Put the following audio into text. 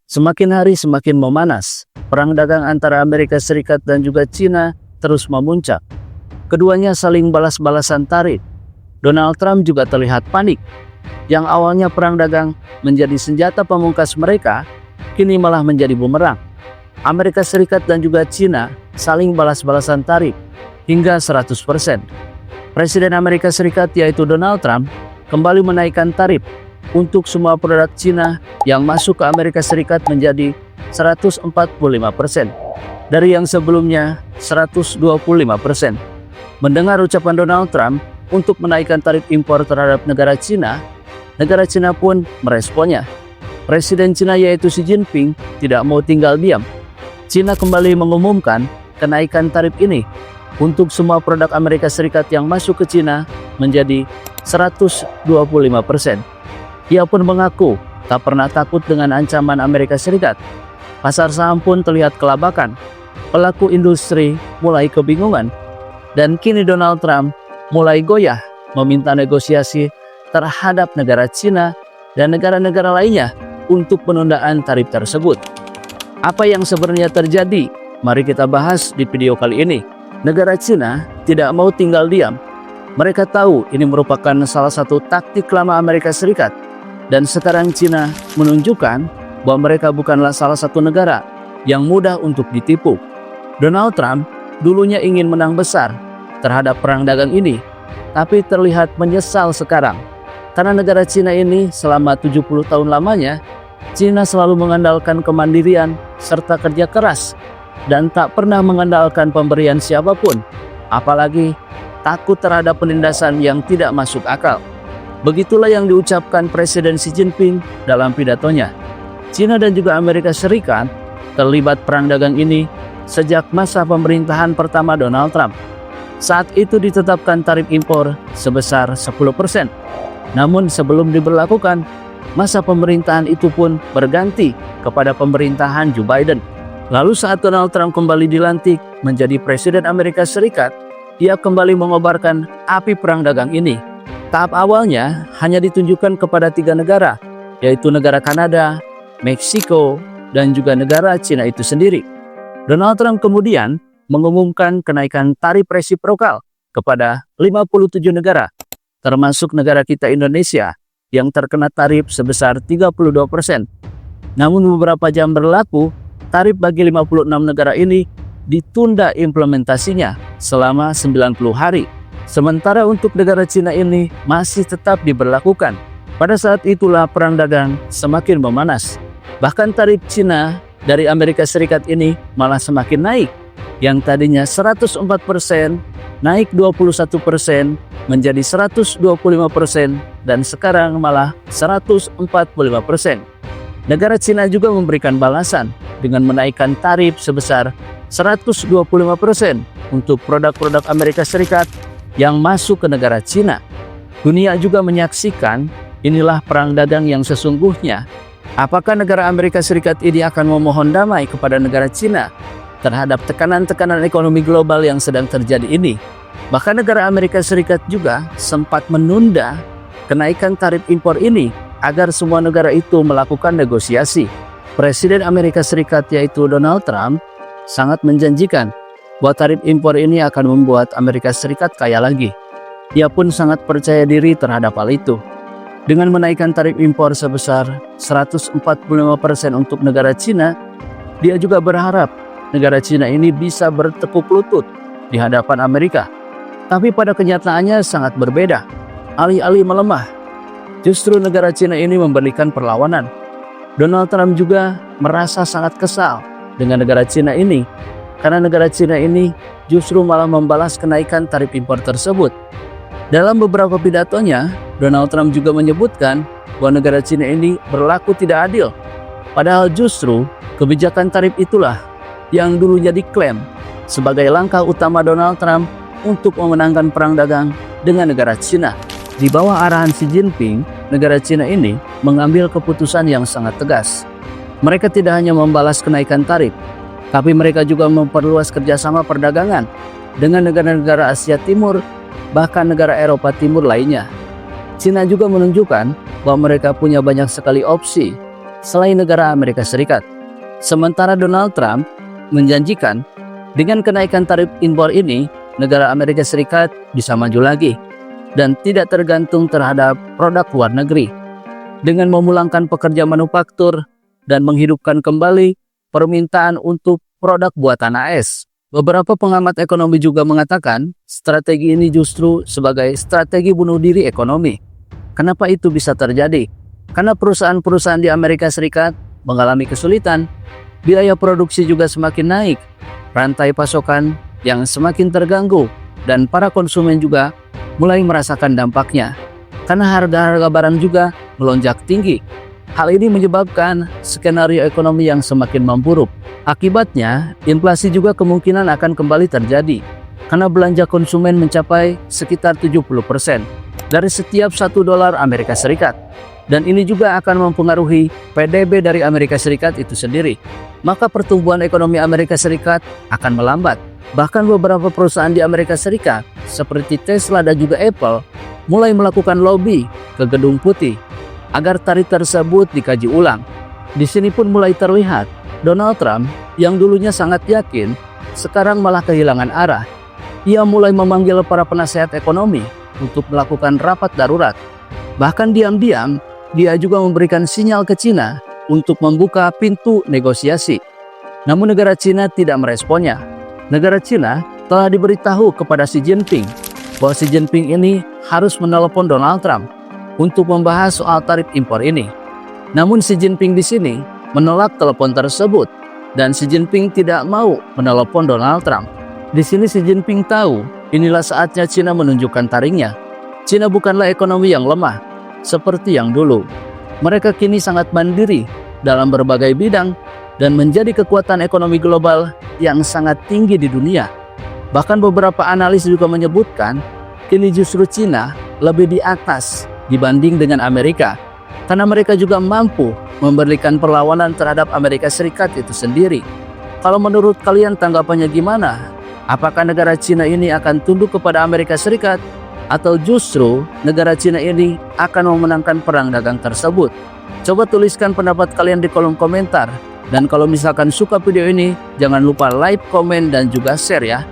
Semakin hari semakin memanas. Perang dagang antara Amerika Serikat dan juga Cina terus memuncak. Keduanya saling balas-balasan tarif. Donald Trump juga terlihat panik. Yang awalnya perang dagang menjadi senjata pamungkas mereka, kini malah menjadi bumerang. Amerika Serikat dan juga Cina saling balas-balasan tarif hingga 100%. Presiden Amerika Serikat yaitu Donald Trump kembali menaikkan tarif untuk semua produk Cina yang masuk ke Amerika Serikat menjadi 145% dari yang sebelumnya 125%. Mendengar ucapan Donald Trump untuk menaikkan tarif impor terhadap negara Cina pun meresponnya. Presiden Cina yaitu Xi Jinping tidak mau tinggal diam. Cina kembali mengumumkan kenaikan tarif ini untuk semua produk Amerika Serikat yang masuk ke Cina menjadi 125%. Ia pun mengaku tak pernah takut dengan ancaman Amerika Serikat. Pasar saham pun terlihat kelabakan. Pelaku industri mulai kebingungan. Dan kini Donald Trump mulai goyah meminta negosiasi terhadap negara Cina dan negara-negara lainnya untuk penundaan tarif tersebut. Apa yang sebenarnya terjadi? Mari kita bahas di video kali ini. Negara Cina tidak mau tinggal diam. Mereka tahu ini merupakan salah satu taktik lama Amerika Serikat. Dan sekarang Cina menunjukkan bahwa mereka bukanlah salah satu negara yang mudah untuk ditipu. Donald Trump dulunya ingin menang besar terhadap perang dagang ini, tapi terlihat menyesal sekarang. Karena negara Cina ini selama 70 tahun lamanya, Cina selalu mengandalkan kemandirian serta kerja keras dan tak pernah mengandalkan pemberian siapapun, apalagi takut terhadap penindasan yang tidak masuk akal. Begitulah yang diucapkan Presiden Xi Jinping dalam pidatonya. Cina dan juga Amerika Serikat terlibat perang dagang ini sejak masa pemerintahan pertama Donald Trump. Saat itu ditetapkan tarif impor sebesar 10%. Namun sebelum diberlakukan, masa pemerintahan itu pun berganti kepada pemerintahan Joe Biden. Lalu saat Donald Trump kembali dilantik menjadi Presiden Amerika Serikat, ia kembali mengobarkan api perang dagang ini. Tahap awalnya hanya ditunjukkan kepada 3 negara, yaitu negara Kanada, Meksiko, dan juga negara Cina itu sendiri. Donald Trump kemudian mengumumkan kenaikan tarif resiprokal kepada 57 negara, termasuk negara kita Indonesia yang terkena tarif sebesar 32%. Namun beberapa jam berlaku, tarif bagi 56 negara ini ditunda implementasinya selama 90 hari. Sementara untuk negara Cina ini masih tetap diberlakukan. Pada saat itulah perang dagang semakin memanas. Bahkan tarif Cina dari Amerika Serikat ini malah semakin naik. Yang tadinya 104% naik 21% menjadi 125% dan sekarang malah 145%. Negara Cina juga memberikan balasan dengan menaikkan tarif sebesar 125% untuk produk-produk Amerika Serikat yang masuk ke negara Cina. Dunia juga menyaksikan inilah perang dagang yang sesungguhnya. Apakah negara Amerika Serikat ini akan memohon damai kepada negara Cina terhadap tekanan-tekanan ekonomi global yang sedang terjadi ini? Bahkan negara Amerika Serikat juga sempat menunda kenaikan tarif impor ini agar semua negara itu melakukan negosiasi. Presiden Amerika Serikat yaitu Donald Trump sangat menjanjikan bahwa tarif impor ini akan membuat Amerika Serikat kaya lagi. Ia pun sangat percaya diri terhadap hal itu. Dengan menaikkan tarif impor sebesar 145% untuk negara Cina, dia juga berharap negara Cina ini bisa bertekuk lutut di hadapan Amerika. Tapi pada kenyataannya sangat berbeda. Alih-alih melemah, justru negara Cina ini memberikan perlawanan. Donald Trump juga merasa sangat kesal dengan negara Cina ini, karena negara Cina ini justru malah membalas kenaikan tarif impor tersebut. Dalam beberapa pidatonya, Donald Trump juga menyebutkan bahwa negara Cina ini berlaku tidak adil. Padahal justru kebijakan tarif itulah yang dulunya diklaim sebagai langkah utama Donald Trump untuk memenangkan perang dagang dengan negara Cina. Di bawah arahan Xi Jinping, negara Cina ini mengambil keputusan yang sangat tegas. Mereka tidak hanya membalas kenaikan tarif, tapi mereka juga memperluas kerjasama perdagangan dengan negara-negara Asia Timur, bahkan negara Eropa Timur lainnya. Cina juga menunjukkan bahwa mereka punya banyak sekali opsi selain negara Amerika Serikat. Sementara Donald Trump menjanjikan dengan kenaikan tarif impor ini, negara Amerika Serikat bisa maju lagi dan tidak tergantung terhadap produk luar negeri. Dengan memulangkan pekerja manufaktur dan menghidupkan kembali permintaan untuk produk buatan AS. Beberapa pengamat ekonomi juga mengatakan strategi ini justru sebagai strategi bunuh diri ekonomi. Kenapa itu bisa terjadi? Karena perusahaan-perusahaan di Amerika Serikat mengalami kesulitan, biaya produksi juga semakin naik, rantai pasokan yang semakin terganggu, dan para konsumen juga mulai merasakan dampaknya. Karena harga-harga barang juga melonjak tinggi. Hal ini menyebabkan skenario ekonomi yang semakin memburuk. Akibatnya, inflasi juga kemungkinan akan kembali terjadi karena belanja konsumen mencapai sekitar 70% dari setiap $1 Amerika Serikat. Dan ini juga akan mempengaruhi PDB dari Amerika Serikat itu sendiri. Maka pertumbuhan ekonomi Amerika Serikat akan melambat. Bahkan beberapa perusahaan di Amerika Serikat seperti Tesla dan juga Apple mulai melakukan lobby ke Gedung Putih agar tarif tersebut dikaji ulang. Di sini pun mulai terlihat Donald Trump yang dulunya sangat yakin, sekarang malah kehilangan arah. Ia mulai memanggil para penasehat ekonomi untuk melakukan rapat darurat. Bahkan diam-diam, dia juga memberikan sinyal ke Cina untuk membuka pintu negosiasi. Namun negara Cina tidak meresponnya. Negara Cina telah diberitahu kepada Xi Jinping bahwa Xi Jinping ini harus menelepon Donald Trump untuk membahas soal tarif impor ini. Namun Xi Jinping di sini menolak telepon tersebut dan Xi Jinping tidak mau menelepon Donald Trump. Di sini Xi Jinping tahu inilah saatnya Cina menunjukkan taringnya. Cina bukanlah ekonomi yang lemah seperti yang dulu. Mereka kini sangat mandiri dalam berbagai bidang dan menjadi kekuatan ekonomi global yang sangat tinggi di dunia. Bahkan beberapa analis juga menyebutkan kini justru Cina lebih di atas dibanding dengan Amerika, karena mereka juga mampu memberikan perlawanan terhadap Amerika Serikat itu sendiri. Kalau menurut kalian tanggapannya gimana? Apakah negara Cina ini akan tunduk kepada Amerika Serikat atau justru negara Cina ini akan memenangkan perang dagang tersebut? Coba tuliskan pendapat kalian di kolom komentar. Dan kalau misalkan suka video ini, jangan lupa like, komen, dan juga share ya.